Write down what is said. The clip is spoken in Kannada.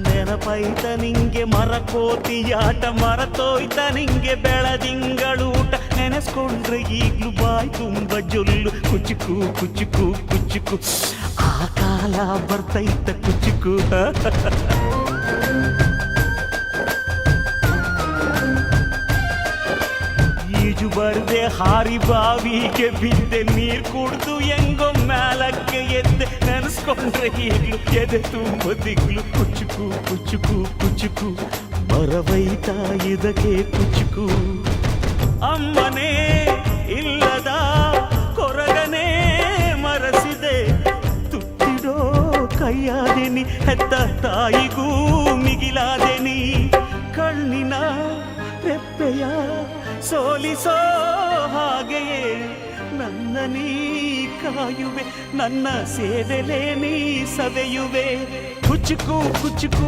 ನೆನಪೈತ ನಿಂಗೆ ಮರಕೋತಿಯಾಟ ಮರತೋಯ್ತ ನಿಂಗೆ ಬೆಳದಿಂಗಳೂಟ ನೆನೆಸ್ಕೊಂಡ್ರೆ ಈಗ್ಲೂ ಬಾಯ್ ತುಂಬ ಜೊಲ್ಲು ಕುಚುಕು ಕುಚುಕು ಕುಚುಕು ಆ ಕಾಲ ಬರ್ತೈತ ಕುಚುಕು ಈಜು ಬರ್ದೆ ಹಾರಿ ಬಾವಿಗೆ ಬಿದ್ದೆ ನೀರ್ ಕುಡ್ದು ಹೆಂಗೋ ಮ್ಯಾಲಕ್ಕೆ ಎದ್ದೆ ನೆನೆಸ್ಕೊಂಡ್ರೆ ಈಗ್ಲು ಎದೆ ತುಂಬ ದಿಗ್ಲು ಕುಚುಕು ಕುಚುಕು ಕುಚುಕು ಬರವೈತ ಇದಕ್ಕೆ ಕುಚುಕು ಅಮ್ಮನೇ ಇಲ್ಲದ ಕೊರಗನೇ ಮರಸಿದೆ ತುತ್ತಿಡೋ ಕೈಯಾದೆನಿ ಹೆತ್ತ ತಾಯಿಗೂ ಮಿಗಿಲಾದೆನಿ ಕಣ್ಣಿನ ರೆಪ್ಪೆಯ ಸೋಲಿಸೋ ಹಾಗೆಯೇ ನನ್ನ ನೀ ಕಾಯುವೆ ನನ್ನ ಸೇವೆಲೇ ನೀ ಸವೆಯುವೆ ಕುಚುಕು ಕುಚುಕು